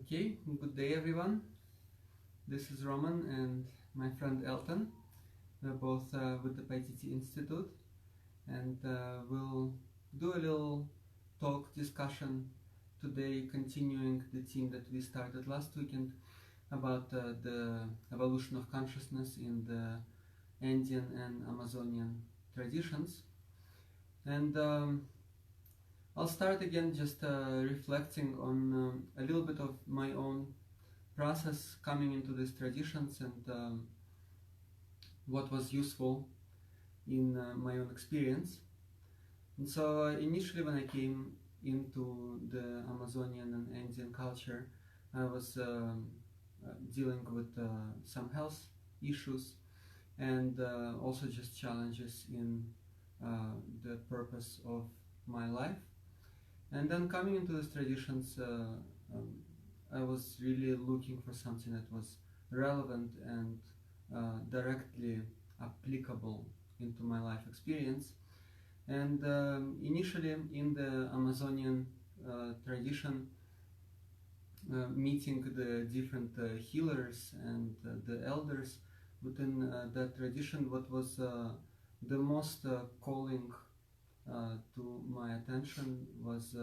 Okay, good day everyone. This is Roman and my friend Elton. We're both with the PITT Institute, and we'll do a little talk discussion today, continuing the theme that we started last weekend about the evolution of consciousness in the Andean and Amazonian traditions. And I'll start again just reflecting on a little bit of my own process coming into these traditions and what was useful in my own experience. And so initially when I came into the Amazonian and Andean culture, I was dealing with some health issues and also just challenges in the purpose of my life. And then coming into these traditions, I was really looking for something that was relevant and directly applicable into my life experience. And initially in the Amazonian tradition, meeting the different healers and the elders within that tradition, what was the most calling to my attention was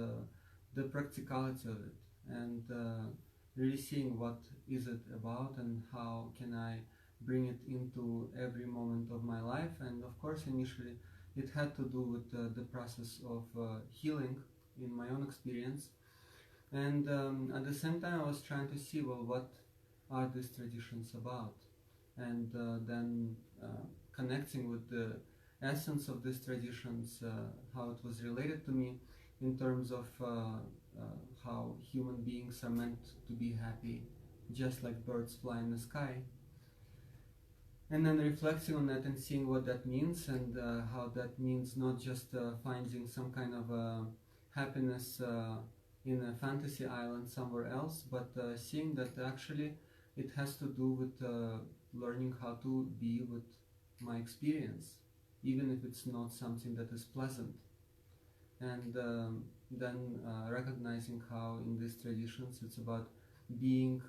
the practicality of it, and really seeing what is it about and how can I bring it into every moment of my life. And of course initially it had to do with the process of healing in my own experience, and at the same time I was trying to see, well, what are these traditions about, and then connecting with the essence of these traditions, how it was related to me in terms of how human beings are meant to be happy, just like birds fly in the sky. And then reflecting on that and seeing what that means, and how that means not just finding some kind of happiness in a fantasy island somewhere else, but seeing that actually it has to do with learning how to be with my experience, even if it's not something that is pleasant. And then recognizing how in these traditions it's about being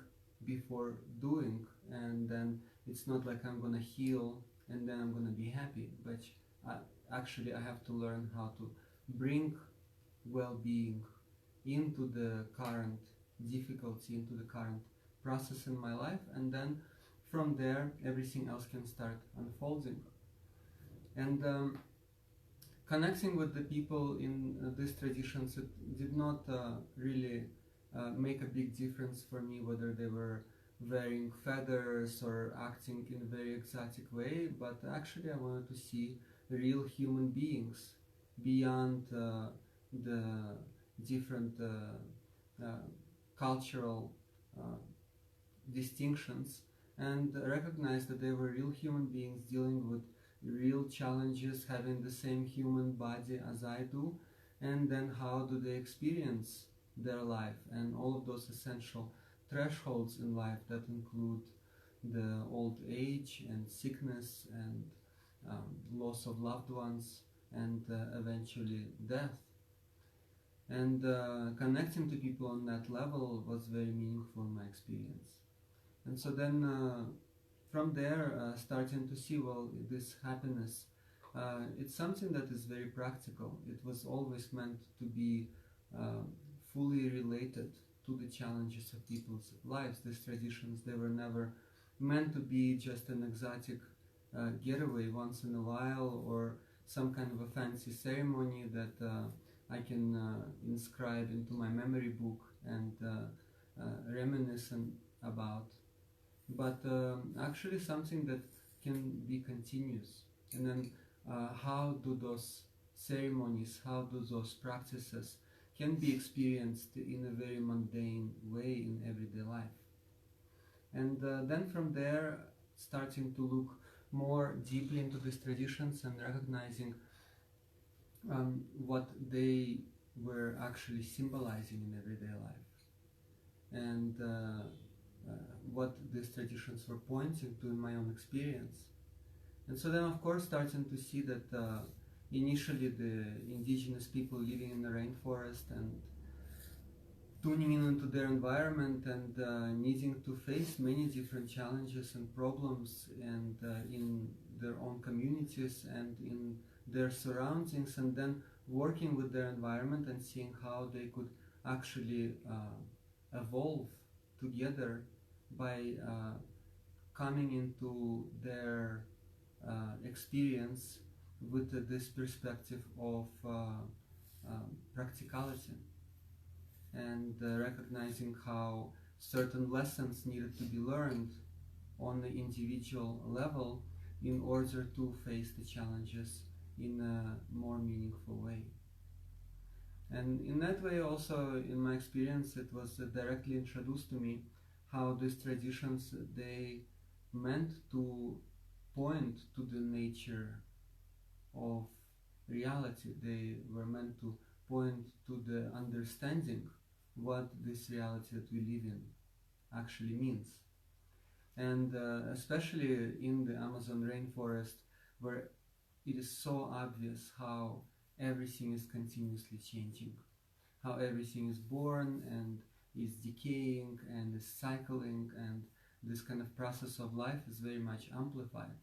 before doing, and then it's not like I'm gonna heal and then I'm gonna be happy, but actually I have to learn how to bring well-being into the current difficulty, into the current process in my life, and then from there everything else can start unfolding. And connecting with the people in these traditions, it did not really make a big difference for me whether they were wearing feathers or acting in a very exotic way, but actually I wanted to see real human beings beyond the different cultural distinctions, and recognize that they were real human beings dealing with real challenges, having the same human body as I do, and then how do they experience their life and all of those essential thresholds in life that include the old age and sickness and loss of loved ones and eventually death. And connecting to people on that level was very meaningful in my experience. And so then from there, starting to see, well, this happiness, it's something that is very practical. It was always meant to be fully related to the challenges of people's lives. These traditions, they were never meant to be just an exotic getaway once in a while, or some kind of a fancy ceremony that I can inscribe into my memory book and reminisce about, but actually something that can be continuous. And then how do those ceremonies, how do those practices can be experienced in a very mundane way in everyday life. And then from there, starting to look more deeply into these traditions and recognizing what they were actually symbolizing in everyday life, and what these traditions were pointing to in my own experience. And so then of course starting to see that initially the indigenous people living in the rainforest and tuning in into their environment and needing to face many different challenges and problems and in their own communities and in their surroundings, and then working with their environment and seeing how they could actually evolve together by coming into their experience with this perspective of practicality, and recognizing how certain lessons needed to be learned on the individual level in order to face the challenges in a more meaningful way. And in that way also, in my experience, it was directly introduced to me how these traditions, they meant to point to the nature of reality. They were meant to point to the understanding what this reality that we live in actually means. And especially in the Amazon rainforest, where it is so obvious how everything is continuously changing, how everything is born and is decaying and is cycling, and this kind of process of life is very much amplified.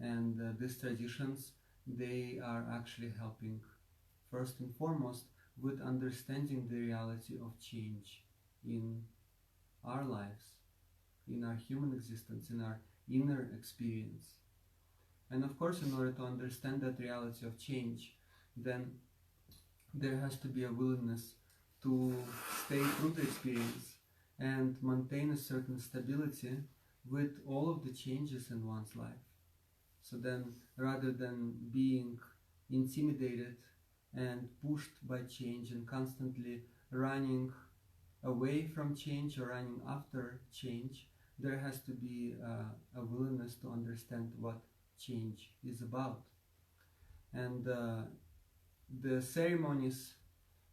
And these traditions, they are actually helping first and foremost with understanding the reality of change in our lives, in our human existence, in our inner experience. And of course, in order to understand that reality of change, then there has to be a willingness to stay through the experience and maintain a certain stability with all of the changes in one's life. So then, rather than being intimidated and pushed by change and constantly running away from change or running after change, there has to be a willingness to understand what change is about. And the ceremonies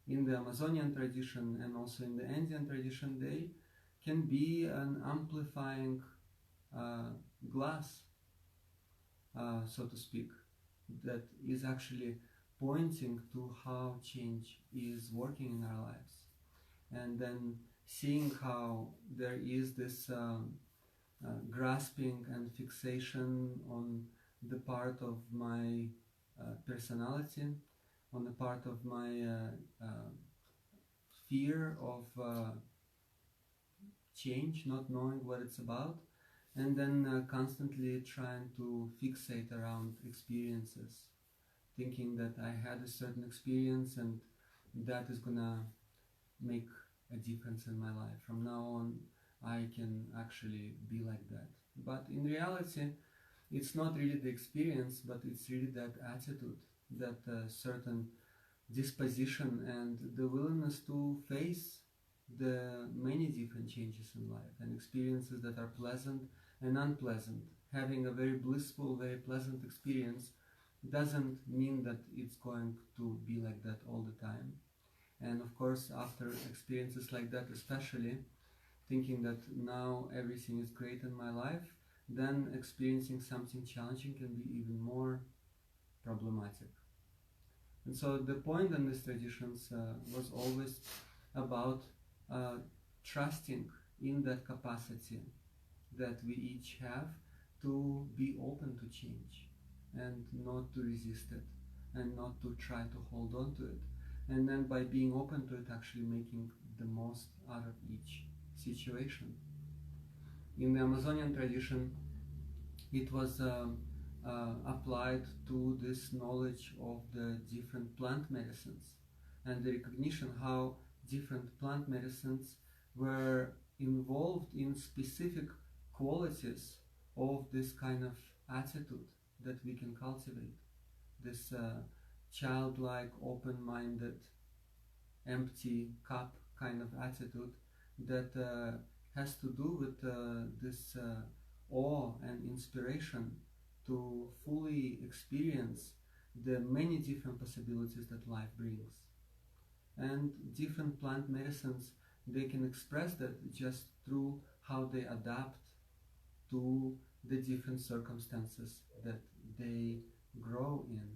in the Amazonian tradition and also in the Andean tradition, they can be an amplifying glass, so to speak, that is actually pointing to how change is working in our lives. And then seeing how there is this grasping and fixation on the part of my personality, on the part of my fear of change, not knowing what it's about, and then constantly trying to fixate around experiences, thinking that I had a certain experience and that is gonna make a difference in my life. From now on, I can actually be like that. But in reality, it's not really the experience, but it's really that attitude, that certain disposition and the willingness to face the many different changes in life and experiences that are pleasant and unpleasant. Having a very blissful, very pleasant experience doesn't mean that it's going to be like that all the time. And of course, after experiences like that, especially thinking that now everything is great in my life, then experiencing something challenging can be even more problematic. And so the point in these traditions was always about trusting in that capacity that we each have to be open to change and not to resist it and not to try to hold on to it. And then by being open to it, actually making the most out of each situation. In the Amazonian tradition, it was applied to this knowledge of the different plant medicines and the recognition how different plant medicines were involved in specific qualities of this kind of attitude that we can cultivate, this childlike, open-minded, empty cup kind of attitude that has to do with this awe and inspiration to fully experience the many different possibilities that life brings. And different plant medicines, they can express that just through how they adapt to the different circumstances that they grow in.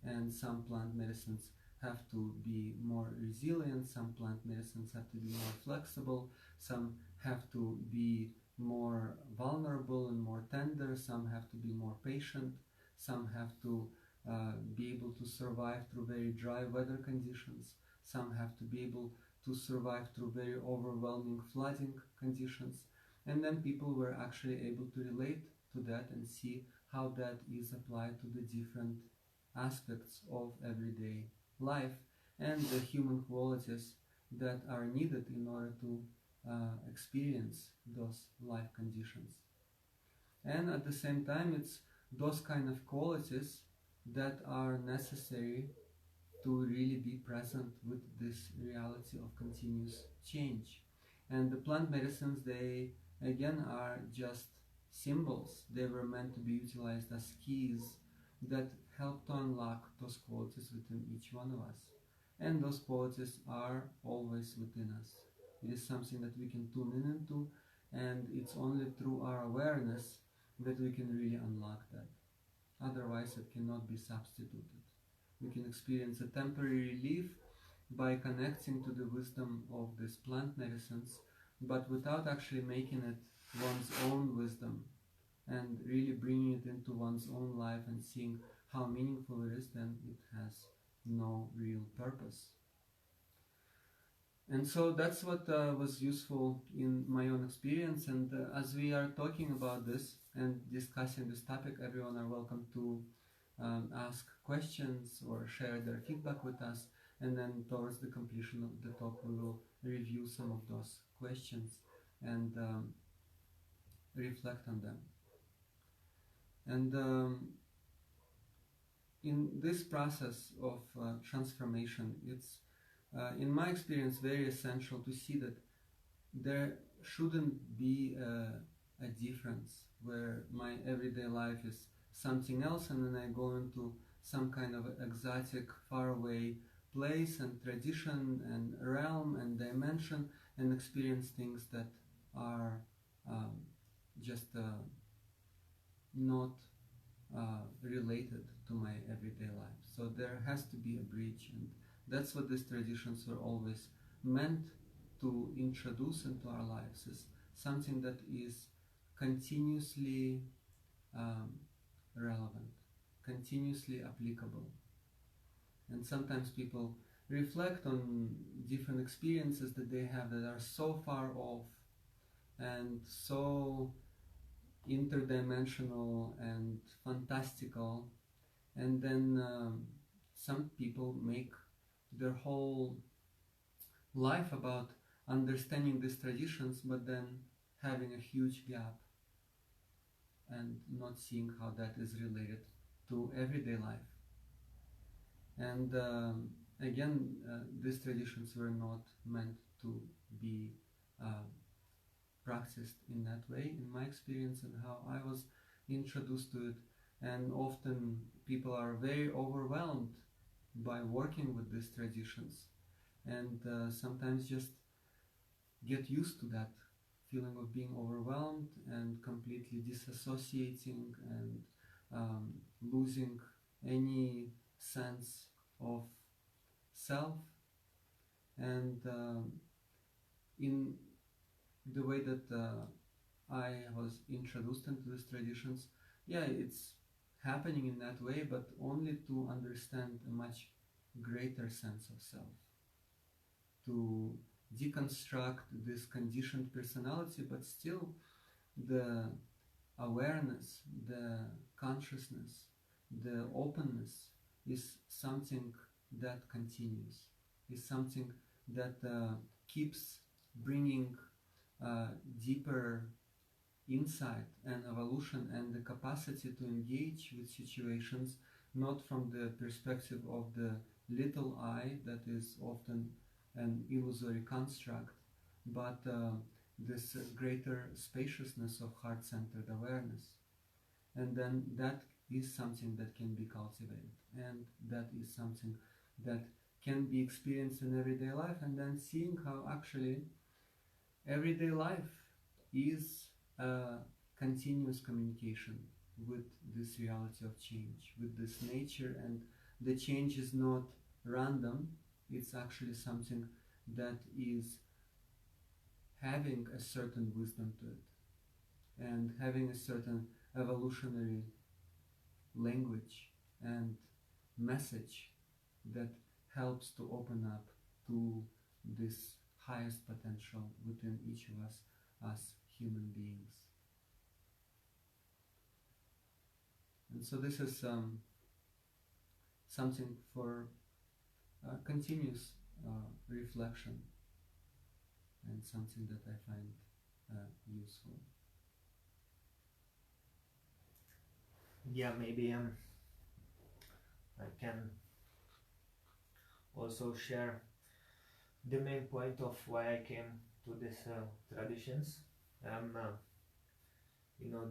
And some plant medicines have to be more resilient, some plant medicines have to be more flexible, some have to be more vulnerable and more tender, some have to be more patient, some have to be able to survive through very dry weather conditions, some have to be able to survive through very overwhelming flooding conditions. And then people were actually able to relate to that and see how that is applied to the different aspects of everyday life and the human qualities that are needed in order to experience those life conditions. And at the same time, it's those kind of qualities that are necessary to really be present with this reality of continuous change. And the plant medicines, they again are just symbols. They were meant to be utilized as keys that help to unlock those qualities within each one of us. And those qualities are always within us. It is something that we can tune in into, and it's only through our awareness that we can really unlock that. Otherwise, it cannot be substituted. We can experience a temporary relief by connecting to the wisdom of these plant medicines, but without actually making it one's own wisdom and really bringing it into one's own life and seeing how meaningful it is, then it has no real purpose. And so that's what was useful in my own experience. And as we are talking about this and discussing this topic, everyone are welcome to ask questions or share their feedback with us. And then towards the completion of the talk, we will review some of those questions and reflect on them. And in this process of transformation, it's in my experience very essential to see that there shouldn't be a difference where my everyday life is something else and then I go into some kind of exotic, faraway place and tradition and realm and dimension and experience things that are just not related to my everyday life. So there has to be a bridge, and that's what these traditions were always meant to introduce into our lives, is something that is continuously relevant, continuously applicable. And sometimes people reflect on different experiences that they have that are so far off and so interdimensional and fantastical, and then some people make their whole life about understanding these traditions, but then having a huge gap and not seeing how that is related to everyday life. And again, these traditions were not meant to be practiced in that way, in my experience and how I was introduced to it. And often people are very overwhelmed by working with these traditions, and sometimes just get used to that feeling of being overwhelmed and completely disassociating and losing any sense of self. And in the way that I was introduced into these traditions, yeah, it's happening in that way, but only to understand a much greater sense of self, to deconstruct this conditioned personality, but still the awareness, the consciousness, the openness is something that continues, is something that keeps bringing deeper insight and evolution and the capacity to engage with situations not from the perspective of the little I that is often an illusory construct, but this greater spaciousness of heart-centered awareness. And then that is something that can be cultivated, and that is something that can be experienced in everyday life, and then seeing how actually everyday life is a continuous communication with this reality of change, with this nature, and the change is not random. It's actually something that is having a certain wisdom to it and having a certain evolutionary language and message that helps to open up to this highest potential within each of us as human beings. And so this is something for continuous reflection and something that I find useful. Yeah, maybe I can also share the main point of why I came to these traditions.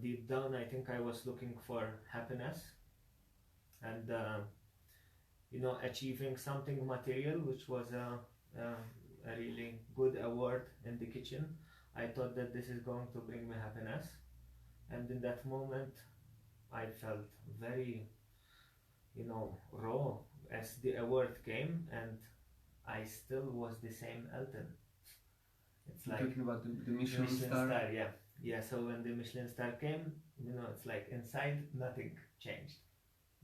Deep down, I think I was looking for happiness and achieving something material, which was a really good award in the kitchen. I thought that this is going to bring me happiness, and in that moment I felt very raw as the award came, and I still was the same Elton. It's You're like talking about the Michelin star? Yeah, so when the Michelin star came, it's like inside nothing changed.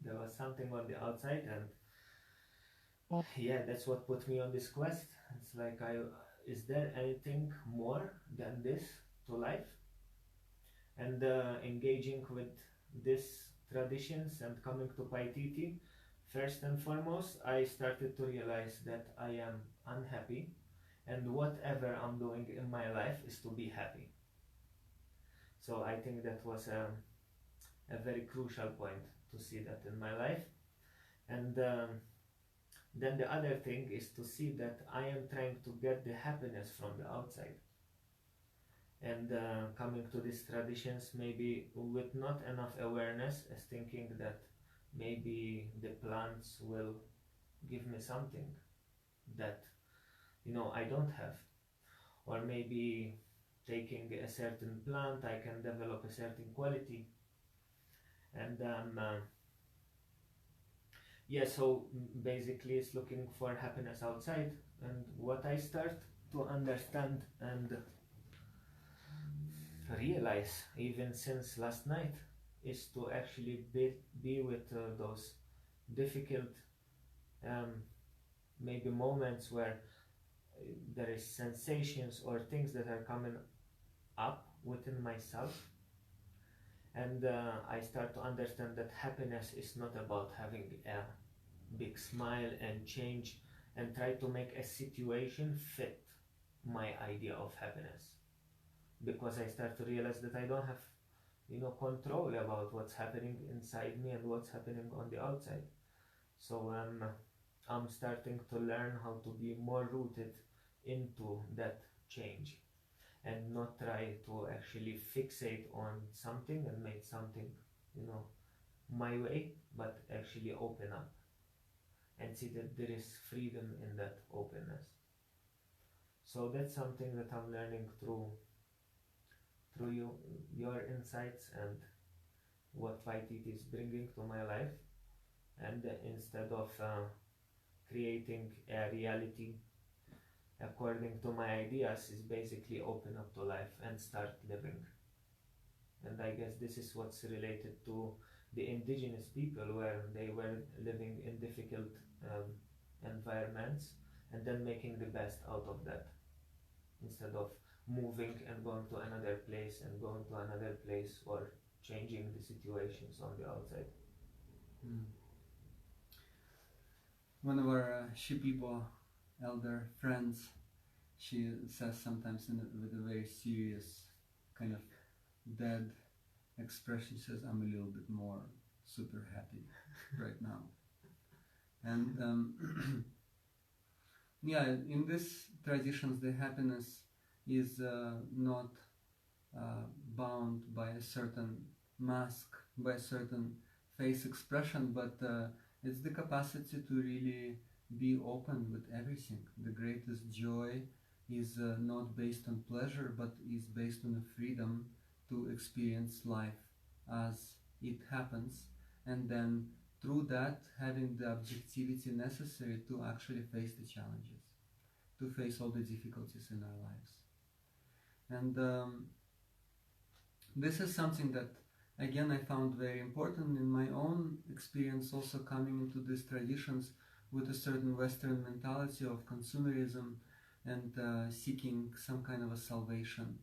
There was something on the outside, and yeah, that's what put me on this quest. It's like, is there anything more than this to life? And engaging with these traditions and coming to Paititi, first and foremost, I started to realize that I am unhappy, and whatever I'm doing in my life is to be happy. So I think that was a very crucial point to see that in my life. And then the other thing is to see that I am trying to get the happiness from the outside. And coming to these traditions maybe with not enough awareness, as thinking that maybe the plants will give me something that I don't have, or maybe taking a certain plant I can develop a certain quality. And so basically it's looking for happiness outside. And what I start to understand and realize even since last night is to actually be with those difficult maybe moments where there is sensations or things that are coming up within myself. And I start to understand that happiness is not about having a big smile and change and try to make a situation fit my idea of happiness, because I start to realize that I don't have control about what's happening inside me and what's happening on the outside. So I'm starting to learn how to be more rooted into that change and not try to actually fixate on something and make something my way, but actually open up and see that there is freedom in that openness. So that's something that I'm learning through your insights and what Vaititi is bringing to my life. And instead of creating a reality according to my ideas, is basically open up to life and start living. And I guess this is what's related to the indigenous people, where they were living in difficult environments and then making the best out of that, instead of moving and going to another place and going to another place, or changing the situations on the outside. One of our Shipibo elder friends, she says sometimes with a very serious kind of dead expression, she says, I'm a little bit more super happy right now. And yeah, in these traditions the happiness is not bound by a certain mask, by a certain face expression, but it's the capacity to really be open with everything. The greatest joy is not based on pleasure, but is based on the freedom to experience life as it happens, and then through that having the objectivity necessary to actually face the challenges, to face all the difficulties in our lives. And this is something that, again, I found very important in my own experience, also coming into these traditions with a certain Western mentality of consumerism and seeking some kind of a salvation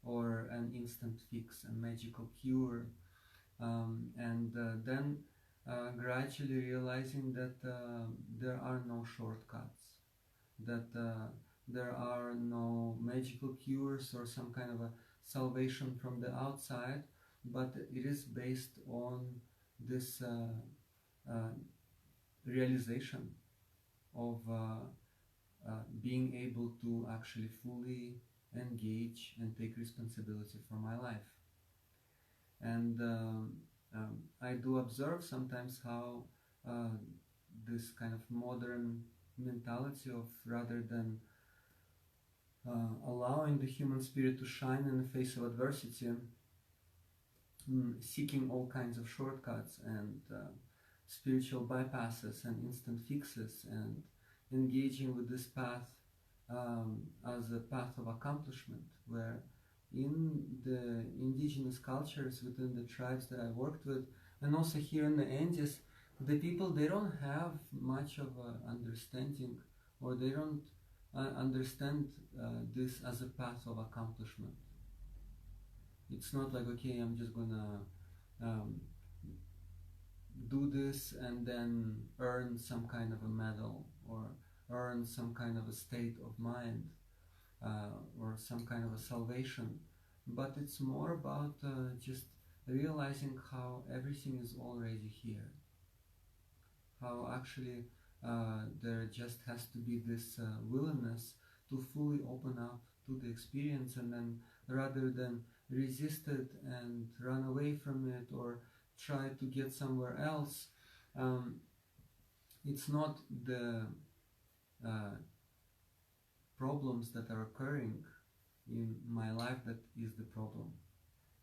or an instant fix, a magical cure, and then gradually realizing that there are no shortcuts, that there are no magical cures or some kind of a salvation from the outside, but it is based on this realization of being able to actually fully engage and take responsibility for my life. And I do observe sometimes how this kind of modern mentality of, rather than allowing the human spirit to shine in the face of adversity, seeking all kinds of shortcuts and spiritual bypasses and instant fixes, and engaging with this path as a path of accomplishment, where in the indigenous cultures within the tribes that I worked with, and also here in the Andes, the people, they don't have much of a understanding, or they don't understand this as a path of accomplishment. It's not like, okay, I'm just gonna do this and then earn some kind of a medal, or earn some kind of a state of mind, or some kind of a salvation, but it's more about just realizing how everything is already here, how actually there just has to be this willingness to fully open up to the experience, and then rather than resist it and run away from it or try to get somewhere else, it's not the problems that are occurring in my life that is the problem,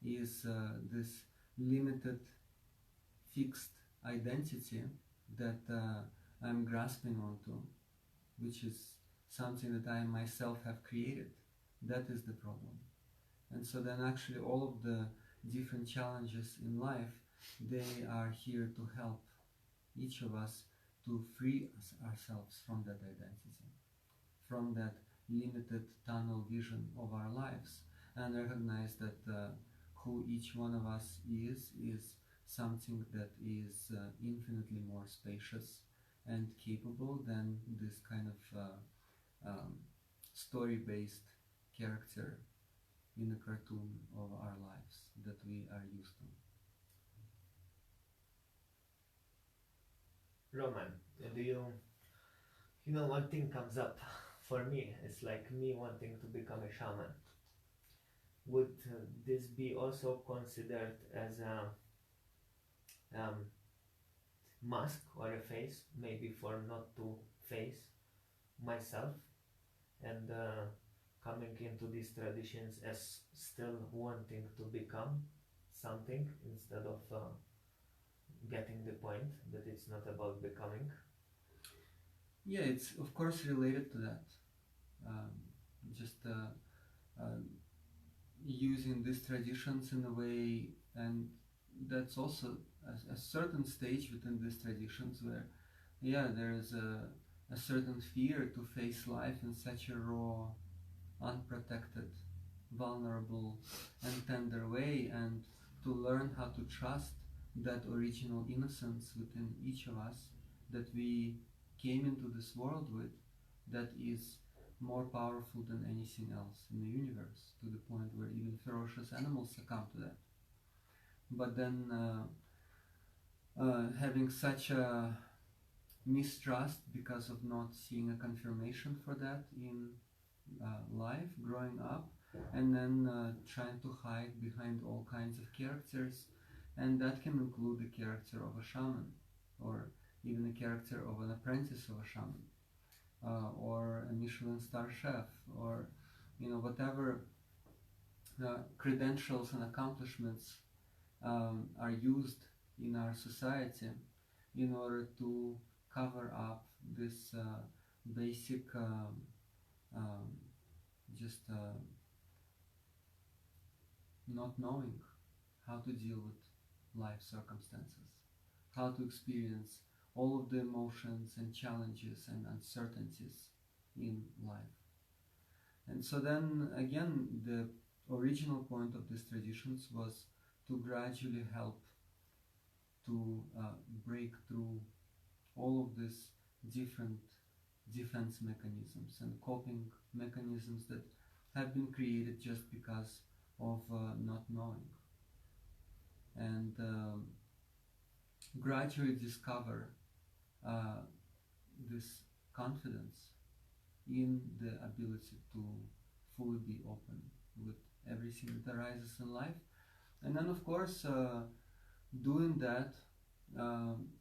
is this limited fixed identity that I'm grasping onto, which is something that I myself have created. That is the problem. And so then actually all of the different challenges in life, they are here to help each of us to free ourselves from that identity, from that limited tunnel vision of our lives, and recognize that who each one of us is something that is infinitely more spacious and capable than this kind of story-based character in a cartoon of our lives that we are used to. Roman, do you know, one thing comes up for me. It's like me wanting to become a shaman. Would this be also considered as a mask or a face, maybe for not to face myself, and coming into these traditions as still wanting to become something instead of getting the point that it's not about becoming? Yeah, it's of course related to that. Just using these traditions in a way, and that's also a certain stage within these traditions where, yeah, there is a certain fear to face life in such a raw, unprotected, vulnerable, and tender way, and to learn how to trust that original innocence within each of us that we came into this world with, that is more powerful than anything else in the universe, to the point where even ferocious animals succumb to that. But then having such a mistrust because of not seeing a confirmation for that in life growing up, and then trying to hide behind all kinds of characters, and that can include the character of a shaman, or even the character of an apprentice of a shaman, or a Michelin star chef, or whatever credentials and accomplishments are used in our society. in order to cover up this basic um, just not knowing how to deal with life circumstances, how to experience all of the emotions and challenges and uncertainties in life. And so then again, the original point of these traditions was to gradually help to break through all of these different defense mechanisms and coping mechanisms that have been created just because of not knowing, and gradually discover this confidence in the ability to fully be open with everything that arises in life. And then, of course, doing that,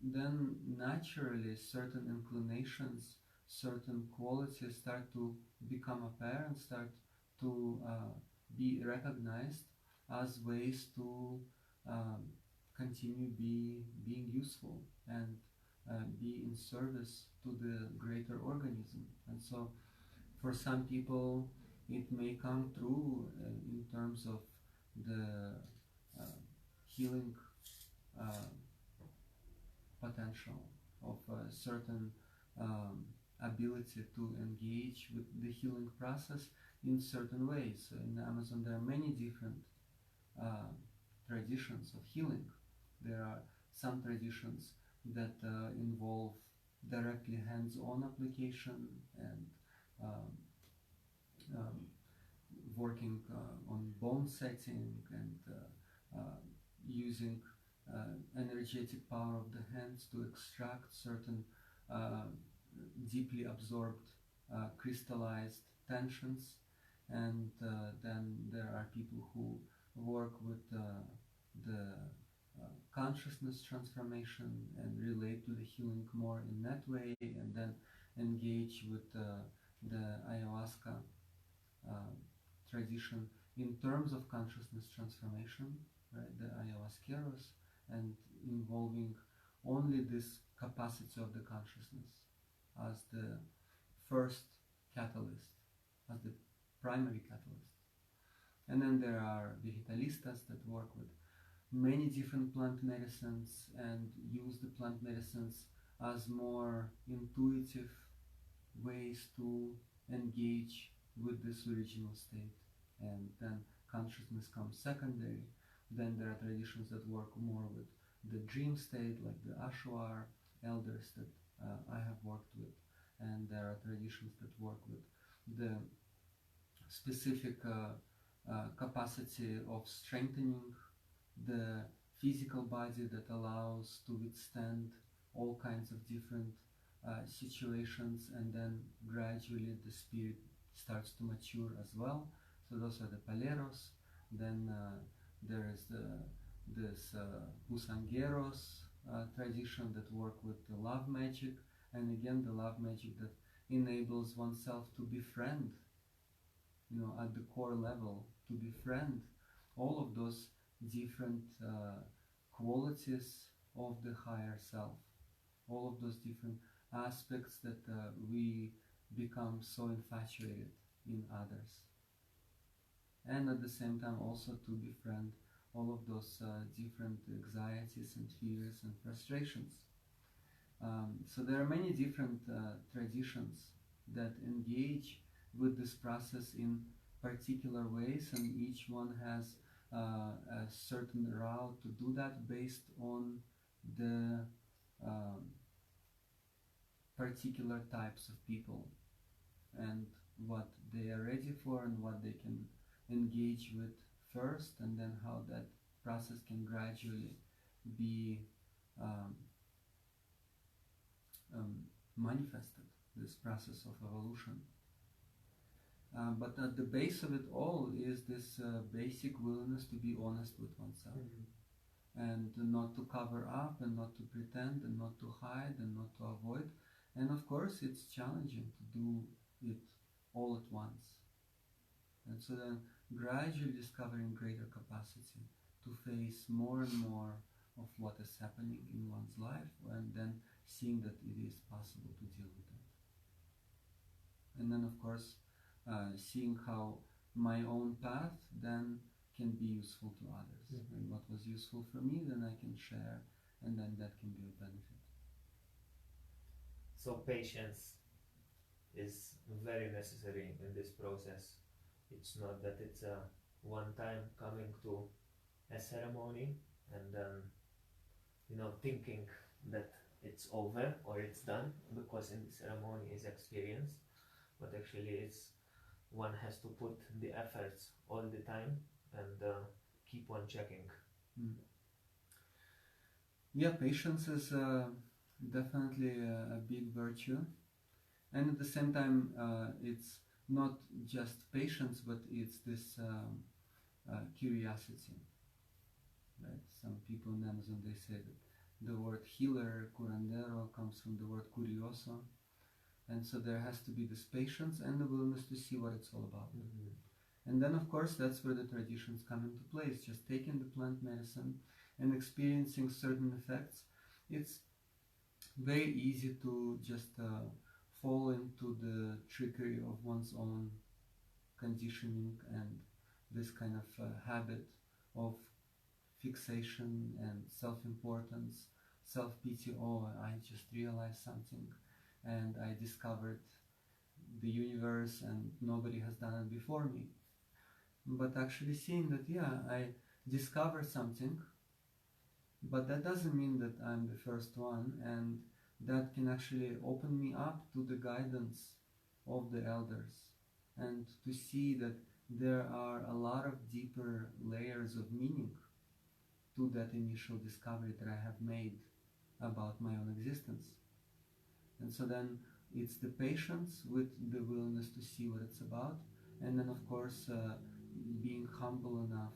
then naturally certain inclinations, certain qualities start to become apparent, start to be recognized as ways to um, continue being useful and be in service to the greater organism. And so for some people it may come through in terms of the healing uh, potential of a certain ability to engage with the healing process in certain ways. In Amazon there are many different uh, traditions of healing. There are some traditions that involve directly hands-on application and um, um, working on bone setting and using energetic power of the hands to extract certain uh, deeply absorbed crystallized tensions. And then there are people who work with the consciousness transformation and relate to the healing more in that way, and then engage with the ayahuasca uh, tradition in terms of consciousness transformation, right? The ayahuasqueros, and involving only this capacity of the consciousness as the first catalyst, as the primary catalyst. And then there are vegetalistas that work with many different plant medicines and use the plant medicines as more intuitive ways to engage with this original state. And then consciousness comes secondary. Then there are traditions that work more with the dream state, like the Ashuar elders that I have worked with. And there are traditions that work with the specific capacity of strengthening the physical body that allows to withstand all kinds of different situations, and then gradually the spirit starts to mature as well. So those are the paleros. Then there is this pusangueros tradition that work with the love magic, and again the love magic that enables oneself to befriend, at the core level, to befriend all of those different qualities of the higher self, all of those different aspects that we become so infatuated in others, and at the same time also to befriend all of those different anxieties and fears and frustrations. So there are many different traditions that engage with this process in particular ways, and each one has a certain route to do that based on the um, particular types of people and what they are ready for and what they can engage with first, and then how that process can gradually be um, manifested, this process of evolution. But at the base of it all is this basic willingness to be honest with oneself, and not to cover up and not to pretend and not to hide and not to avoid. And of course it's challenging to do it all at once. And so then gradually discovering greater capacity to face more and more of what is happening in one's life, and then seeing that it is possible to deal with it. And then, of course, seeing how my own path then can be useful to others. Mm-hmm. And what was useful for me, then I can share, and then that can be of benefit. So patience is very necessary in this process. It's not that it's a one time coming to a ceremony and then, you know, thinking that it's over or it's done, because in the ceremony is experience, but actually it's one has to put the efforts all the time and keep on checking. Yeah, patience is definitely a big virtue, and at the same time it's not just patience, but it's this curiosity, right? Some people in Amazon, they say that the word healer, curandero, comes from the word curioso, and so there has to be this patience and the willingness to see what it's all about. Mm-hmm. And then, of course, that's where the traditions come into place. Just taking the plant medicine and experiencing certain effects, it's very easy to just fall into the trickery of one's own conditioning and this kind of habit of fixation and self-importance, self-pity. Oh, I just realized something and I discovered the universe and nobody has done it before me. But actually seeing that, yeah, I discovered something, but that doesn't mean that I'm the first one, and that can actually open me up to the guidance of the elders and to see that there are a lot of deeper layers of meaning to that initial discovery that I have made about my own existence. And so then it's the patience with the willingness to see what it's about, and then of course being humble enough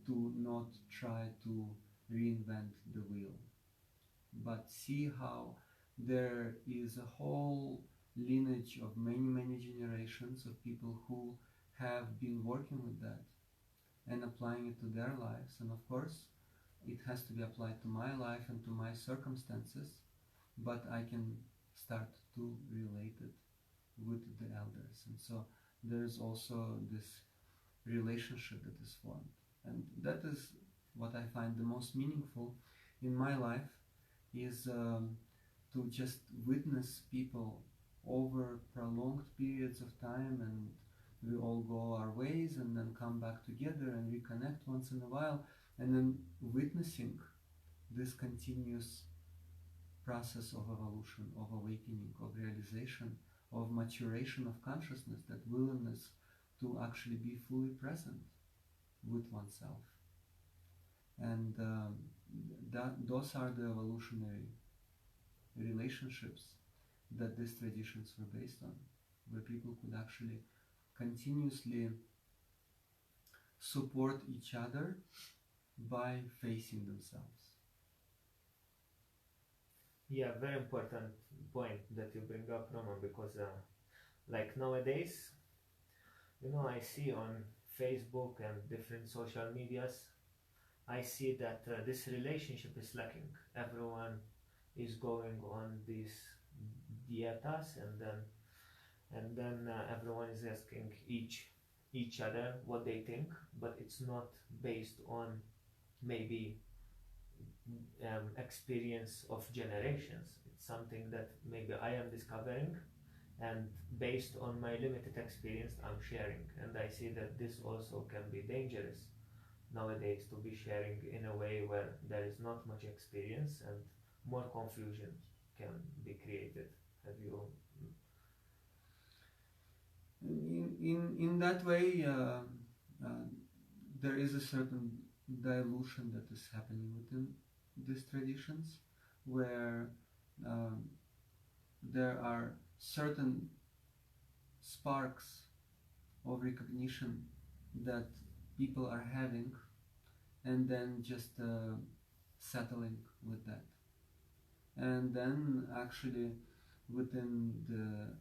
to not try to reinvent the wheel, but see how there is a whole lineage of many generations of people who have been working with that and applying it to their lives. And of course it has to be applied to my life and to my circumstances, but I can start to relate it with the elders. And so there's also this relationship that is formed, and that is what I find the most meaningful in my life, is to just witness people over prolonged periods of time, and we all go our ways and then come back together and reconnect once in a while, and then witnessing this continuous process of evolution, of awakening, of realization, of maturation of consciousness, that willingness to actually be fully present with oneself. And those are the evolutionary relationships that these traditions were based on, where people could actually continuously support each other by facing themselves. Yeah, very important point that you bring up, Roman, because like nowadays, you know, I see on Facebook and different social medias, I see that this relationship is lacking. Everyone is going on these dietas, and then everyone is asking each other what they think, but it's not based on maybe experience of generations. It's something that maybe I am discovering, and based on my limited experience I'm sharing. And I see that this also can be dangerous nowadays, to be sharing in a way where there is not much experience and more confusion can be created. Have you in that way there is a certain dilution that is happening within these traditions, where there are certain sparks of recognition that people are having, and then just settling with that. And then actually within the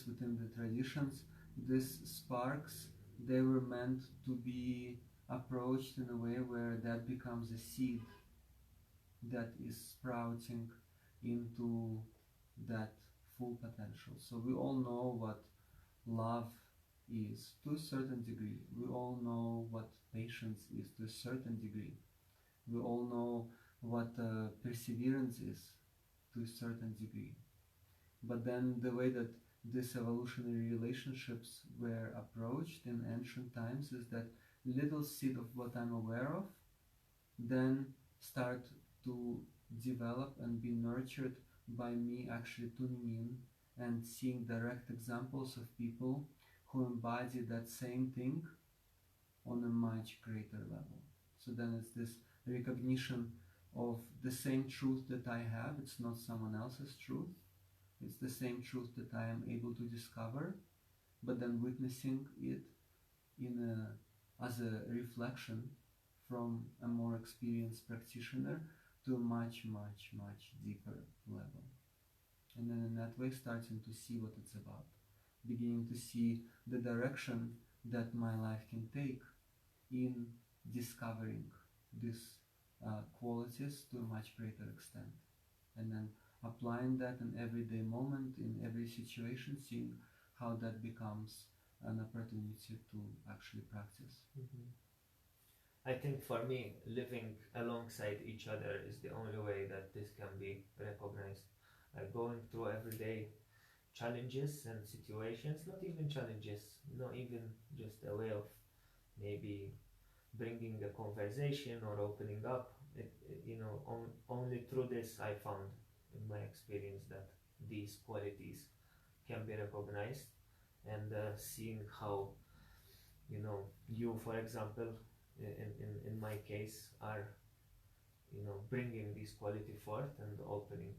within the traditions, these sparks, they were meant to be approached in a way where that becomes a seed that is sprouting into that full potential. So we all know what love is to a certain degree. We all know what patience is to a certain degree. We all know what perseverance is to a certain degree. But then the way that these evolutionary relationships were approached in ancient times is that little seed of what I'm aware of then start to develop and be nurtured by me actually tuning in and seeing direct examples of people who embody that same thing on a much greater level. So then it's this recognition of the same truth that I have. It's not someone else's truth. It's the same truth that I am able to discover, but then witnessing it as a reflection from a more experienced practitioner to a much, much, much deeper level. And then in that way starting to see what it's about, beginning to see the direction that my life can take in discovering these qualities to a much greater extent. And then applying that in everyday moment, in every situation, seeing how that becomes an opportunity to actually practice. Mm-hmm. I think for me, living alongside each other is the only way that this can be recognized. Like going through everyday challenges and situations, not even challenges, not even just a way of maybe bringing a conversation or opening up. Only through this I found in my experience that these qualities can be recognized, and seeing how you, for example, in my case, are bringing this quality forth and opening,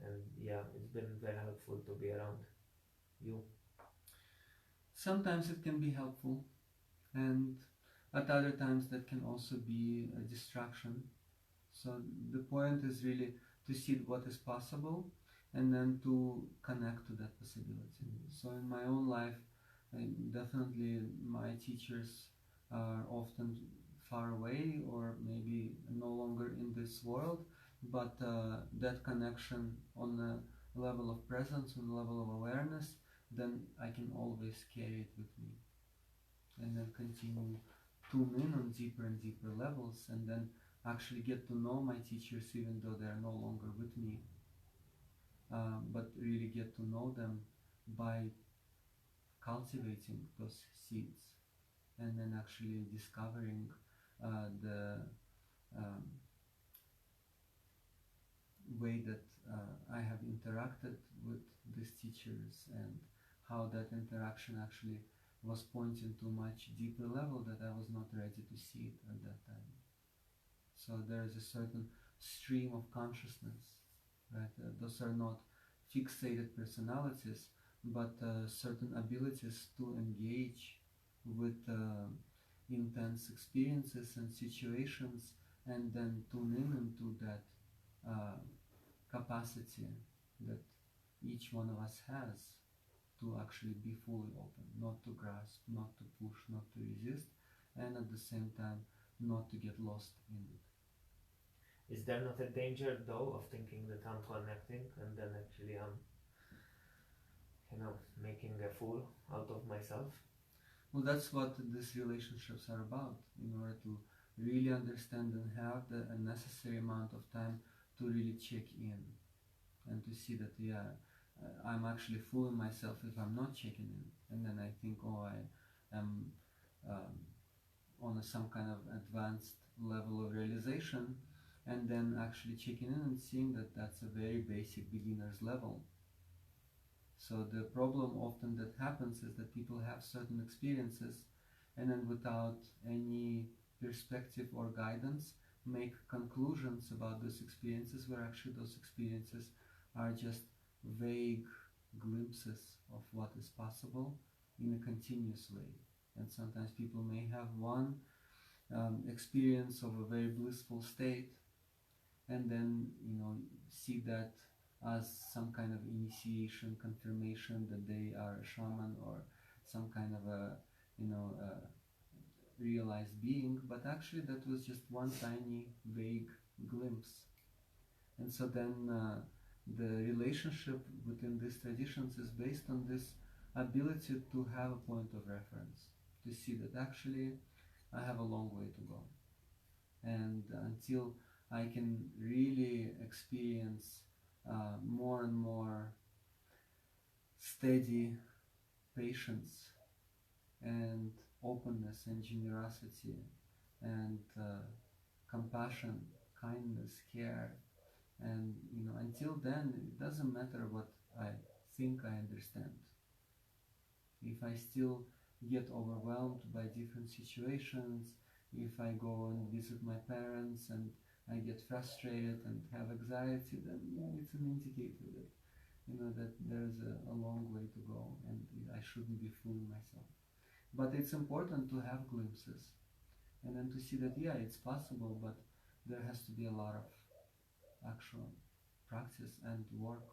and yeah, it's been very helpful to be around you. Sometimes it can be helpful, and at other times that can also be a distraction. So the point is really to see what is possible and then to connect to that possibility. So in my own life, definitely my teachers are often far away or maybe no longer in this world, but that connection on the level of presence, on the level of awareness, then I can always carry it with me and then continue tune in on deeper and deeper levels, and then actually get to know my teachers even though they are no longer with me, but really get to know them by cultivating those seeds and then actually discovering the um, way that I have interacted with these teachers and how that interaction actually was pointing to a much deeper level that I was not ready to see it at that time. So there is a certain stream of consciousness, right? Those are not fixated personalities, but certain abilities to engage with intense experiences and situations, and then tune in into that capacity that each one of us has to actually be fully open, not to grasp, not to push, not to resist, and at the same time not to get lost in it. Is there not a danger though of thinking that I'm connecting and then actually I'm making a fool out of myself? Well, that's what these relationships are about, in order to really understand and have the necessary amount of time to really check in and to see that, I'm actually fooling myself if I'm not checking in. And then I think, oh, I am on some kind of advanced level of realization, and then actually checking in and seeing that that's a very basic beginner's level. So the problem often that happens is that people have certain experiences and then without any perspective or guidance make conclusions about those experiences, where actually those experiences are just vague glimpses of what is possible in a continuous way. And sometimes people may have one experience of a very blissful state and then see that as some kind of initiation, confirmation that they are a shaman or some kind of a realized being, but actually that was just one tiny vague glimpse. And so then the relationship within these traditions is based on this ability to have a point of reference, to see that actually I have a long way to go. And until I can really experience more and more steady patience and openness and generosity and compassion, kindness, care, and until then it doesn't matter what I think I understand. If I still get overwhelmed by different situations, if I go and visit my parents and I get frustrated and have anxiety, then it's an indicator that that there's a long way to go and I shouldn't be fooling myself. But it's important to have glimpses and then to see that it's possible, but there has to be a lot of actual practice and work.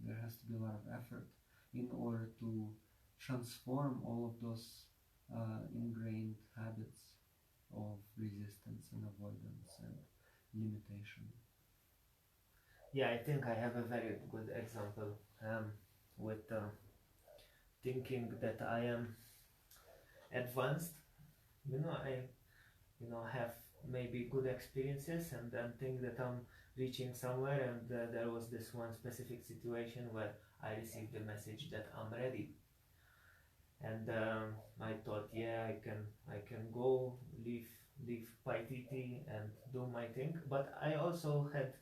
There has to be a lot of effort in order to transform all of those ingrained habits of resistance and avoidance and limitation. Yeah, I think I have a very good example with thinking that I am advanced. I have maybe good experiences and then think that I'm reaching somewhere, and there was this one specific situation where I received a message that I'm ready, and I thought, I can go leave Paititi and do my thing, but I also had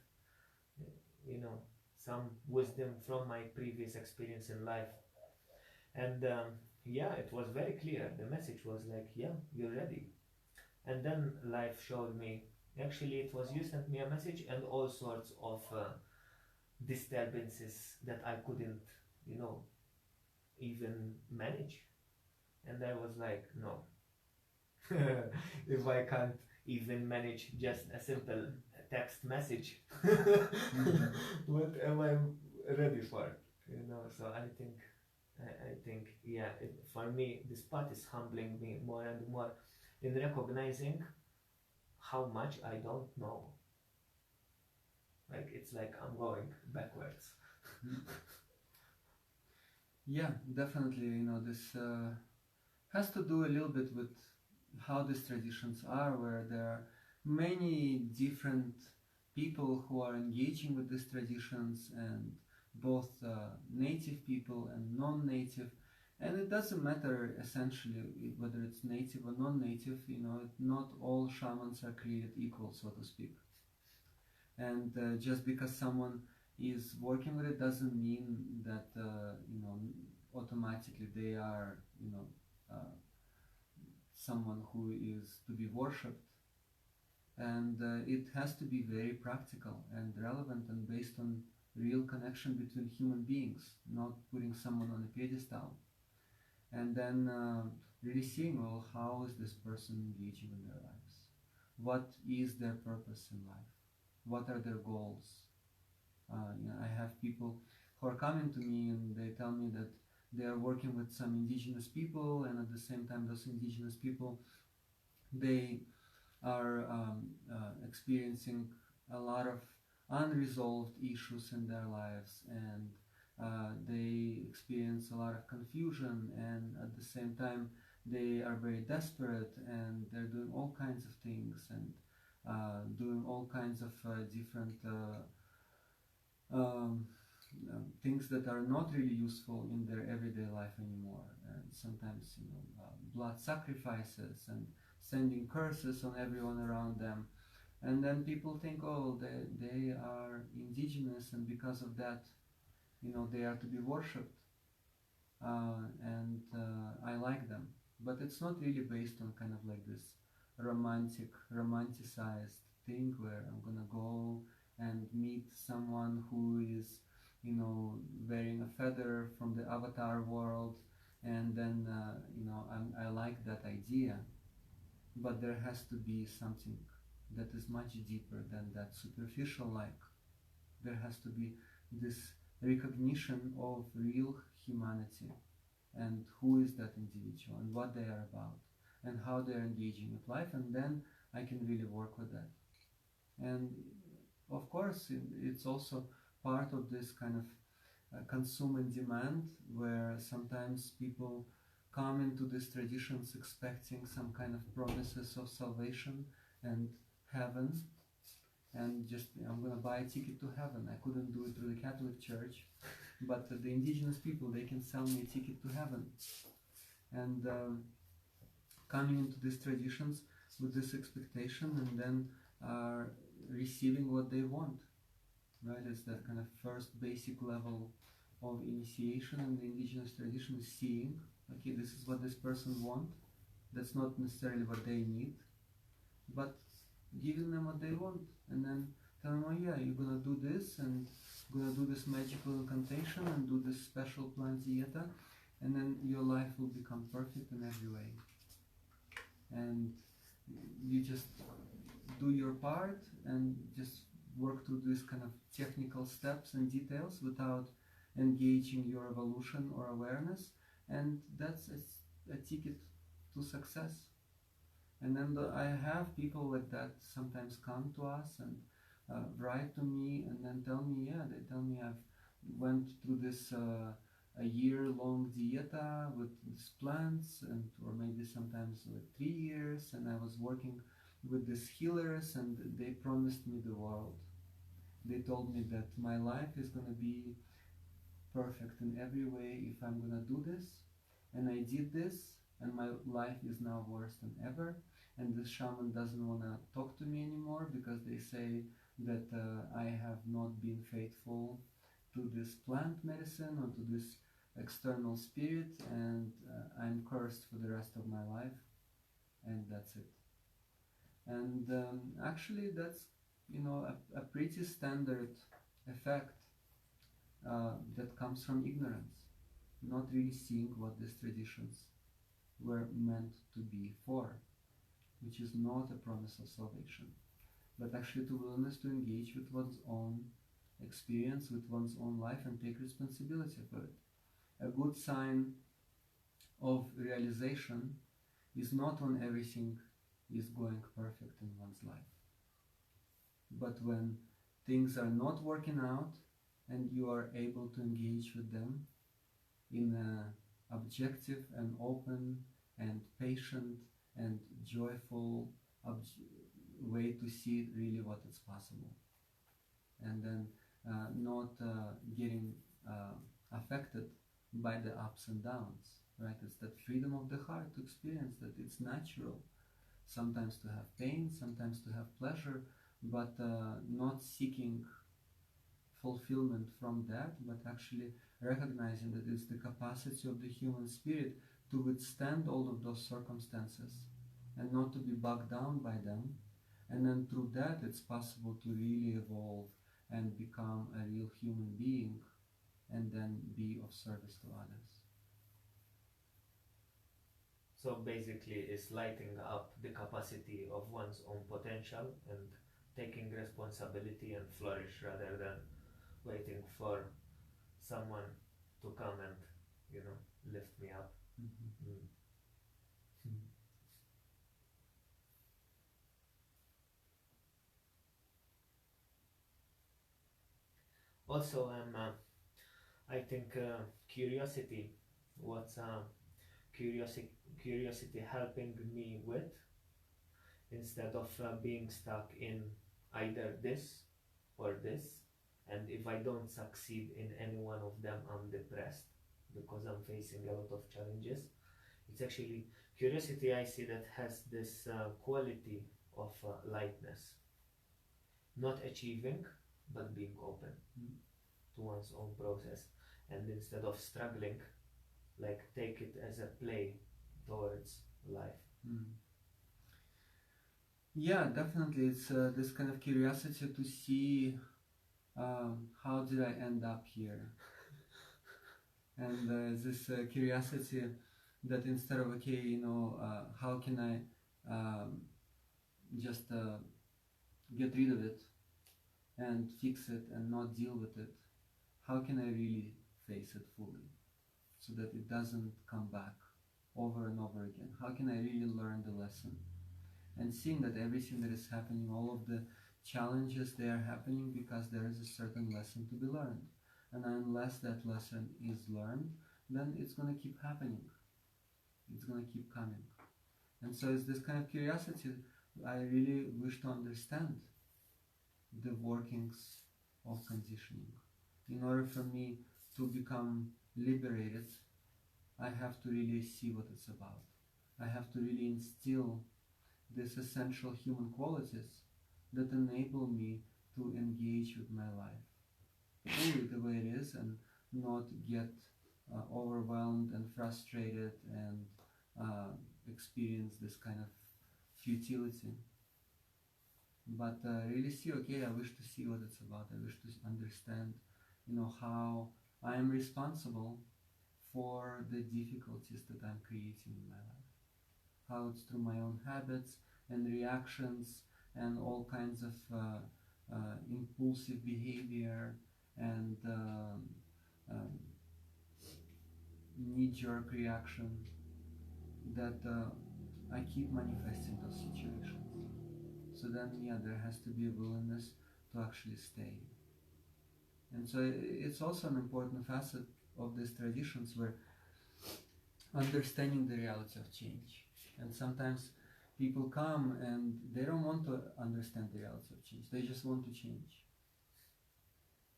some wisdom from my previous experience in life, and it was very clear. The message was like, you're ready. And then life showed me, actually it was you sent me a message and all sorts of disturbances that I couldn't even manage. And I was like, no. If I can't even manage just a simple text message, what am I ready for? So I think for me this path is humbling me more and more in recognizing how much I don't know. Like it's like I'm going backwards. Yeah, definitely. This has to do a little bit with how these traditions are, where there are many different people who are engaging with these traditions, and both native people and non-native. And it doesn't matter essentially whether it's native or non-native. Not all shamans are created equal, so to speak. And just because someone is working with it doesn't mean that automatically they are someone who is to be worshipped. And it has to be very practical and relevant and based on real connection between human beings, not putting someone on a pedestal. And then really seeing, well, how is this person engaging in their lives? What is their purpose in life? What are their goals? I have people who are coming to me and they tell me that they are working with some indigenous people, and at the same time those indigenous people, they are experiencing a lot of unresolved issues in their lives, and they experience a lot of confusion, and at the same time they are very desperate and they're doing all kinds of things and doing all kinds of different things that are not really useful in their everyday life anymore, and sometimes blood sacrifices and sending curses on everyone around them. And then people think, oh, they are indigenous and because of that they are to be worshipped, and I like them. But it's not really based on kind of like this romanticized thing where I'm gonna go and meet someone who is wearing a feather from the avatar world, and then I like that idea. But there has to be something that is much deeper than that superficial like. There has to be this recognition of real humanity and who is that individual and what they are about. and how they're engaging with life, and then I can really work with that. And of course, it's also part of this kind of consume and demand, where sometimes people come into these traditions expecting some kind of promises of salvation and heaven, and just I'm gonna buy a ticket to heaven. I couldn't do it through the Catholic Church, but the indigenous people, they can sell me a ticket to heaven. And coming into these traditions with this expectation, and then receiving what they want, right? It's that kind of first basic level of initiation in the indigenous tradition, is seeing, okay, this is what this person wants. That's not necessarily what they need, but giving them what they want, and then tell them, oh yeah, you're gonna do this, and gonna do this magical incantation, and do this special plant dieta, and then your life will become perfect in every way. And you just do your part and just work through these kind of technical steps and details without engaging your evolution or awareness, and that's a ticket to success. And then I have people like that sometimes come to us and write to me and then tell me, yeah, they tell me I've went through this a year-long dieta with these plants, and or maybe sometimes like 3 years, and I was working with these healers, and they promised me the world. They told me that my life is gonna be perfect in every way if I'm gonna do this, and I did this, and my life is now worse than ever, and this shaman doesn't want to talk to me anymore because they say that I have not been faithful to this plant medicine or to this external spirit, and I'm cursed for the rest of my life, and that's it. And actually that's, you know, a pretty standard effect that comes from ignorance, not really seeing what these traditions were meant to be for, which is not a promise of salvation, but actually to willingness to engage with one's own experience, with one's own life, and take responsibility for it. A good sign of realization is not when everything is going perfect in one's life, but when things are not working out and you are able to engage with them in an objective and open and patient and joyful way to see really what is possible, and then not getting affected by the ups and downs, right? It's that freedom of the heart to experience that it's natural sometimes to have pain, sometimes to have pleasure, but not seeking fulfillment from that, but actually recognizing that it's the capacity of the human spirit to withstand all of those circumstances and not to be bogged down by them. And then through that it's possible to really evolve and become a real human being, and then be of service to others. So basically it's lighting up the capacity of one's own potential and taking responsibility and flourish, rather than waiting for someone to come and, you know, lift me up. Mm-hmm. Also, I think curiosity, what's curiosity helping me with, instead of being stuck in either this or this, and if I don't succeed in any one of them, I'm depressed because I'm facing a lot of challenges. It's actually curiosity, I see, that has this quality of lightness, not achieving but being open to one's own process, and instead of struggling, like, take it as a play towards life. Yeah, definitely. It's this kind of curiosity to see how did I end up here, and this curiosity that instead of, okay, you know, how can I just get rid of it and fix it and not deal with it, how can I really face it fully so that it doesn't come back over and over again? How can I really learn the lesson? And seeing that everything that is happening, all of the challenges, they are happening because there is a certain lesson to be learned. And unless that lesson is learned, then it's going to keep happening. It's going to keep coming. And so it's this kind of curiosity. I really wish to understand the workings of conditioning. In order for me to become liberated, I have to really see what it's about. I have to really instill these essential human qualities that enable me to engage with my life fully the way it is and not get overwhelmed and frustrated and experience this kind of futility. But really see, okay, I wish to see what it's about. I wish to understand, how I am responsible for the difficulties that I'm creating in my life. How it's through my own habits and reactions and all kinds of impulsive behavior and knee-jerk reaction that I keep manifesting those situations. So then, there has to be a willingness to actually stay. And so it's also an important facet of these traditions where understanding the reality of change. And sometimes people come and they don't want to understand the reality of change. They just want to change.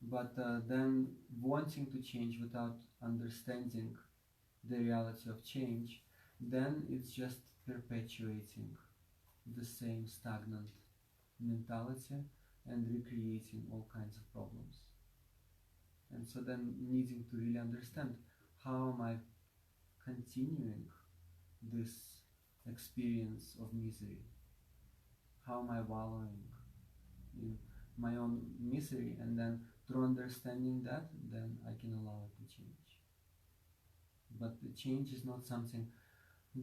But then wanting to change without understanding the reality of change, then it's just perpetuating the same stagnant mentality and recreating all kinds of problems. And so then needing to really understand, how am I continuing this experience of misery? How am I wallowing in my own misery? And then through understanding that, then I can allow it to change. But the change is not something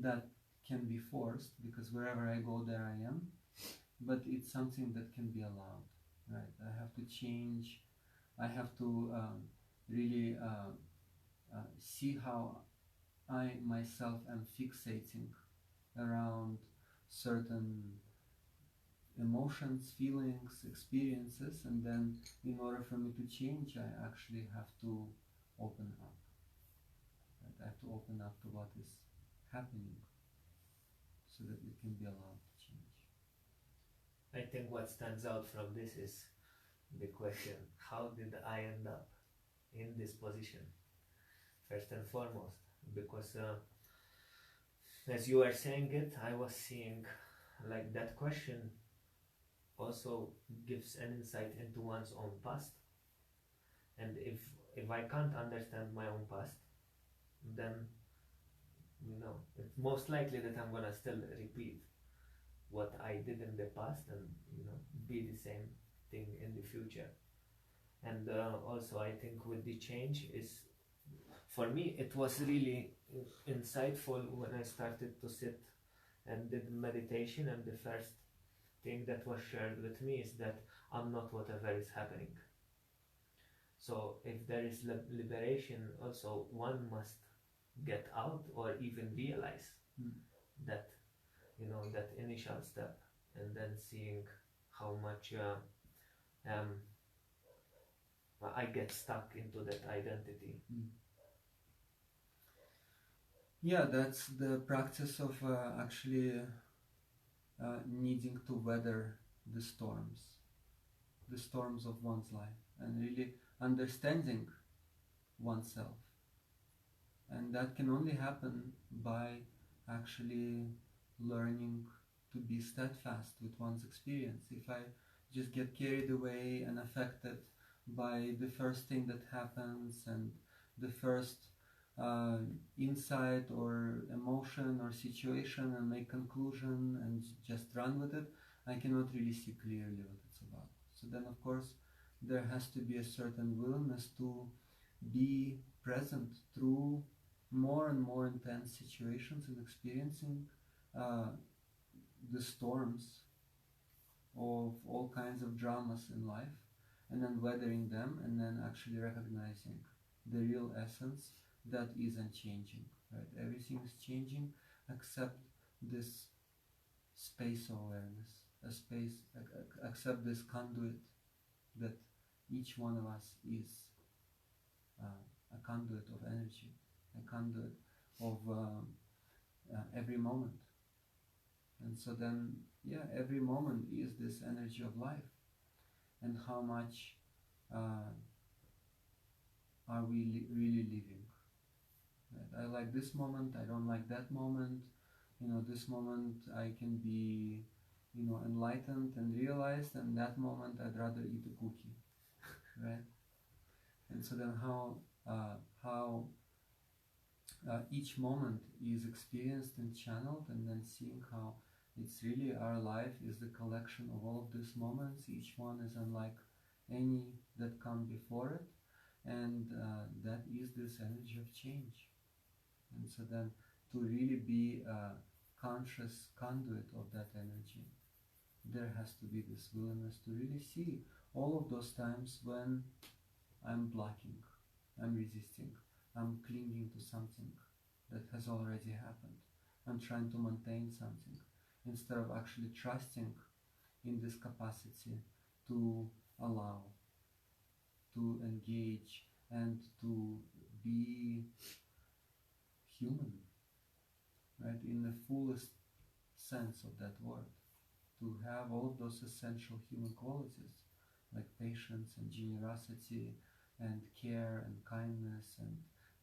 that can be forced, because wherever I go, there I am. But it's something that can be allowed, right? I have to change. I have to really see how I myself am fixating around certain emotions, feelings, experiences, and then in order for me to change, I actually have to open up. Right? I have to open up to what is happening so that it can be allowed to change. I think what stands out from this is the question, how did I end up in this position? First and foremost, because as you were saying it, I was seeing like that question also gives an insight into one's own past. And if I can't understand my own past, then it's most likely that I'm gonna still repeat what I did in the past and be the same thing in the future. And also I think with the change is, for me it was really insightful when I started to sit and did meditation, and the first thing that was shared with me is that I'm not whatever is happening. So if there is liberation, also one must get out or even realize that that initial step, and then seeing how much I get stuck into that identity. Yeah, that's the practice of actually needing to weather the storms of one's life, and really understanding oneself. And that can only happen by actually learning to be steadfast with one's experience. If I just get carried away and affected by the first thing that happens and the first insight or emotion or situation and make conclusion and just run with it, I cannot really see clearly what it's about. So then of course there has to be a certain willingness to be present through more and more intense situations and experiencing the storms of all kinds of dramas in life, and then weathering them, and then actually recognizing the real essence that is unchanging. right? Everything is changing except this space of awareness, a space, except this conduit that each one of us is a conduit of energy, a conduit of every moment. And so then, yeah, every moment is this energy of life. And how much are we really living? Right? I like this moment, I don't like that moment. This moment I can be, enlightened and realized, and that moment I'd rather eat a cookie, right? And so then how each moment is experienced and channeled, and then seeing how it's really our life is the collection of all of these moments. Each one is unlike any that come before it, and that is this energy of change. And so then to really be a conscious conduit of that energy, there has to be this willingness to really see all of those times when I'm blocking, I'm resisting, I'm clinging to something that has already happened. I'm trying to maintain something instead of actually trusting in this capacity to allow, to engage, and to be human, right, in the fullest sense of that word, to have all of those essential human qualities like patience and generosity and care and kindness and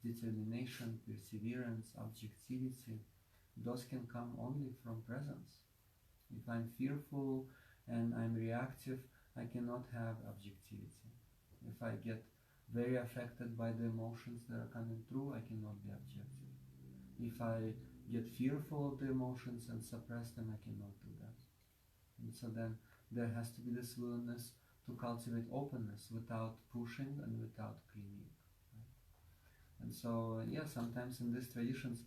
determination, perseverance, objectivity. Those can come only from presence. If I'm fearful and I'm reactive, I cannot have objectivity. If I get very affected by the emotions that are coming through, I cannot be objective. If I get fearful of the emotions and suppress them, I cannot do that. And so then there has to be this willingness to cultivate openness without pushing and without clinging. Right? And so, sometimes in these traditions,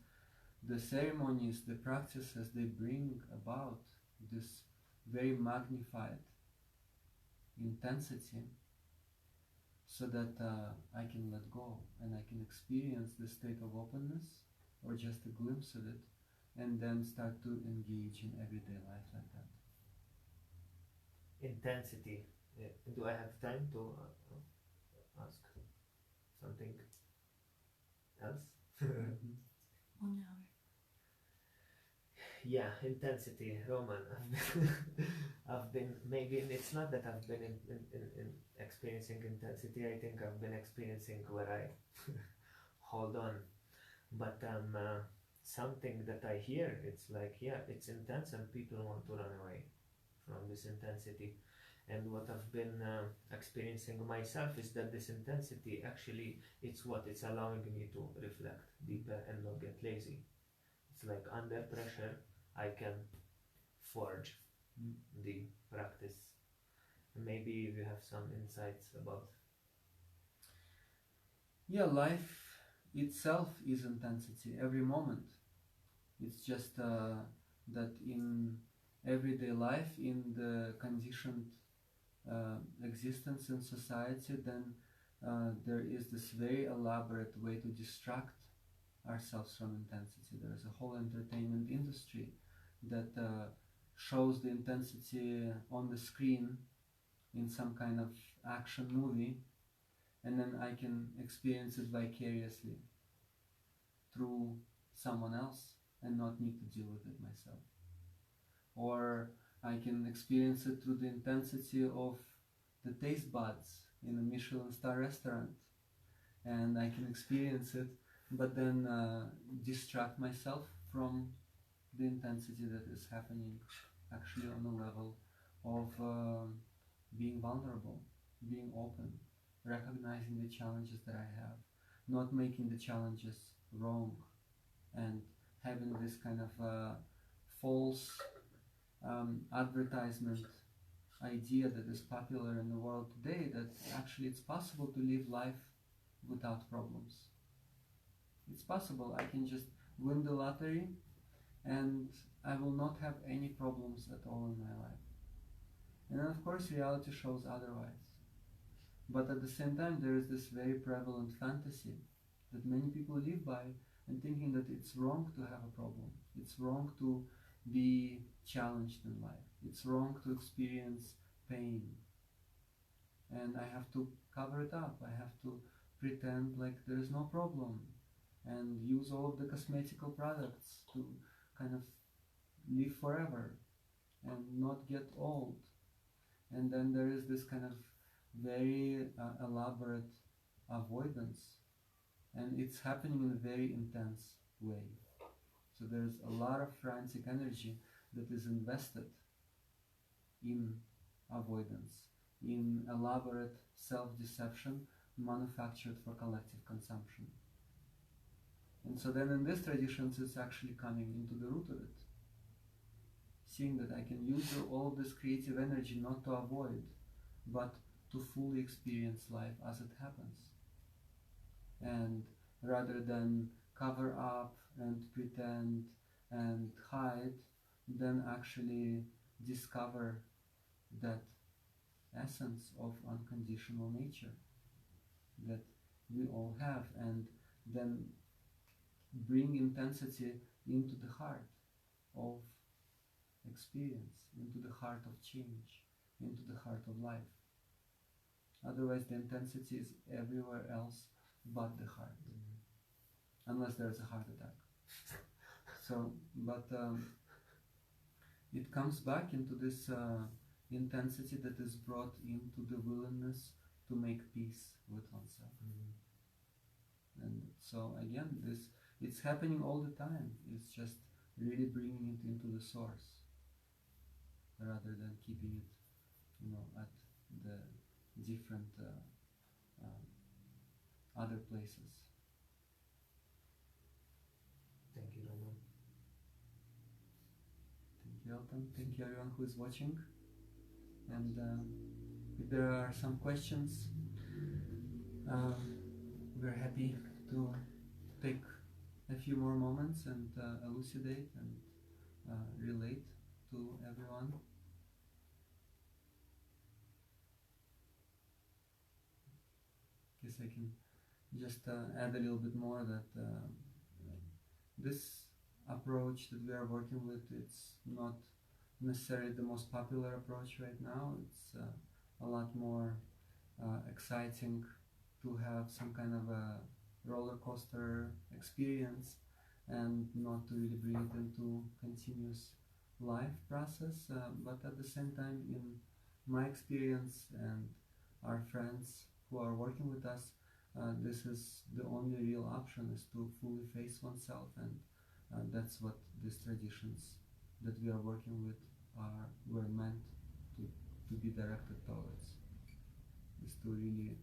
the ceremonies, the practices, they bring about this very magnified intensity so that I can let go and I can experience the state of openness or just a glimpse of it, and then start to engage in everyday life like that. Intensity. Do I have time to ask something else? Mm-hmm. 1 hour. Yeah, intensity, Roman. I've been, maybe it's not that I've been in experiencing intensity. I think I've been experiencing where I hold on. But something that I hear, it's like, it's intense and people want to run away from this intensity. And what I've been experiencing myself is that this intensity actually, it's allowing me to reflect deeper and not get lazy. It's like under pressure, I can forge the practice. Maybe you have some insights about. Yeah, life itself is intensity, every moment. It's just that in everyday life, in the conditioned existence in society, then there is this very elaborate way to distract ourselves from intensity. There is a whole entertainment industry that shows the intensity on the screen in some kind of action movie, and then I can experience it vicariously through someone else and not need to deal with it myself. Or I can experience it through the intensity of the taste buds in a Michelin star restaurant, and I can experience it, but then distract myself from the intensity that is happening actually on the level of being vulnerable, being open, recognizing the challenges that I have, not making the challenges wrong, and having this kind of false advertisement idea that is popular in the world today, that actually it's possible to live life without problems. It's possible. I can just win the lottery and I will not have any problems at all in my life. And of course reality shows otherwise. But at the same time there is this very prevalent fantasy that many people live by, and thinking that it's wrong to have a problem, it's wrong to be challenged in life, it's wrong to experience pain, and I have to cover it up, I have to pretend like there is no problem and use all of the cosmetical products to kind of live forever and not get old. And then there is this kind of very elaborate avoidance, and it's happening in a very intense way. So there's a lot of frantic energy that is invested in avoidance, in elaborate self-deception manufactured for collective consumption. And so then in these traditions it's actually coming into the root of it. Seeing that I can use all of this creative energy not to avoid, but to fully experience life as it happens. And rather than cover up and pretend and hide, then actually discover that essence of unconditional nature that we all have, and then bring intensity into the heart of experience, into the heart of change, into the heart of life. Otherwise the intensity is everywhere else but the heart, unless there's a heart attack. So, but it comes back into this intensity that is brought into the willingness to make peace with oneself. And so again, it's happening all the time. It's just really bringing it into the source rather than keeping it, at the different other places. Thank you, Roman. Thank you, Elton. Thank you, everyone who is watching. And if there are some questions, we're happy to take a few more moments and elucidate and relate to everyone. Guess I can just add a little bit more that this approach that we are working with, it's not necessarily the most popular approach right now. It's a lot more exciting to have some kind of a roller coaster experience and not to really bring it into continuous life process, but at the same time, in my experience and our friends who are working with us, this is the only real option, is to fully face oneself, and that's what these traditions that we are working with were meant to be directed towards, is to really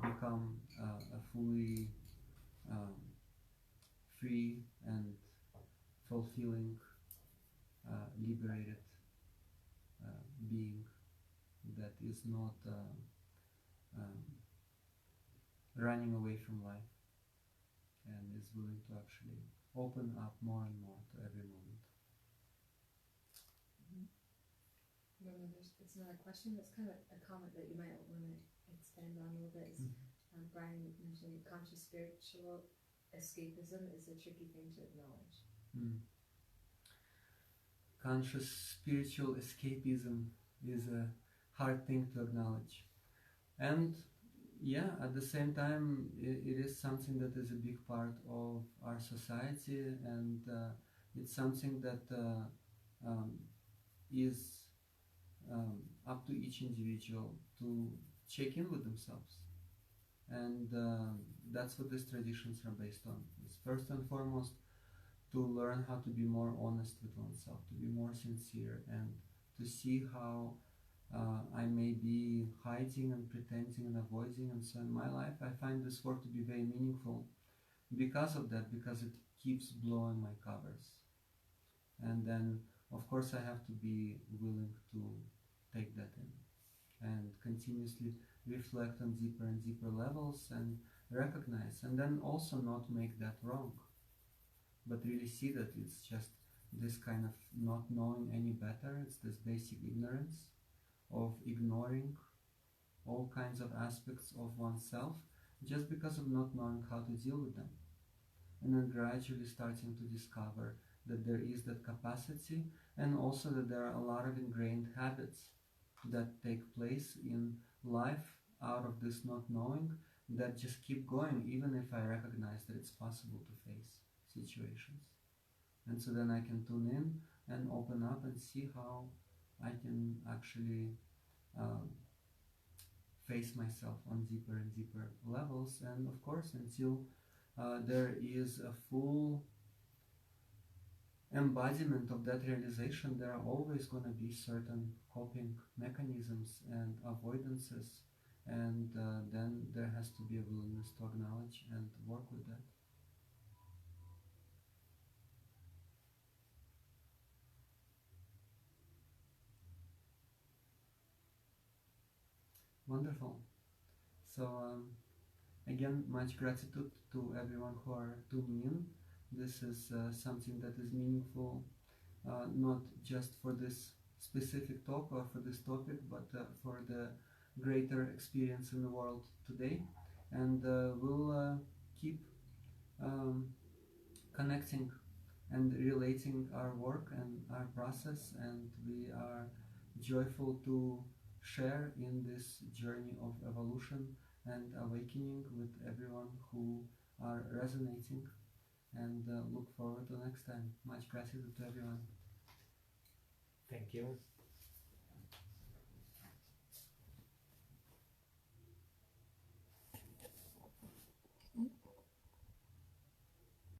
become a fully free and fulfilling, liberated being that is not running away from life and is willing to actually open up more and more to every moment. It's another question that's kind of a comment that you might want to expand on a little bit. Is Brian mentioned conscious spiritual escapism is a tricky thing to acknowledge. Conscious spiritual escapism is a hard thing to acknowledge, and yeah, at the same time it is something that is a big part of our society, and it's something that is up to each individual to check in with themselves, and that's what these traditions are based on. It's first and foremost to learn how to be more honest with oneself, to be more sincere, and to see how I may be hiding and pretending and avoiding. And so in my life I find this work to be very meaningful because of that, because it keeps blowing my covers. And then of course I have to be willing to take that in and continuously reflect on deeper and deeper levels and recognize, and then also not make that wrong, but really see that it's just this kind of not knowing any better. It's this basic ignorance of ignoring all kinds of aspects of oneself just because of not knowing how to deal with them. and then gradually starting to discover that there is that capacity, and also that there are a lot of ingrained habits that take place in life out of this not knowing, that just keep going even if I recognize that it's possible to face situations. And so then I can tune in and open up and see how I can actually face myself on deeper and deeper levels. And of course, until there is a full embodiment of that realization, there are always going to be certain coping mechanisms and avoidances, and then there has to be a willingness to acknowledge and work with that. Wonderful. So again, much gratitude to everyone who are tuning in. This is something that is meaningful, not just for this specific talk or for this topic, but for the greater experience in the world today. And we'll keep connecting and relating our work and our process, and we are joyful to share in this journey of evolution and awakening with everyone who are resonating, and look forward to next time. Much gratitude to everyone. Thank you.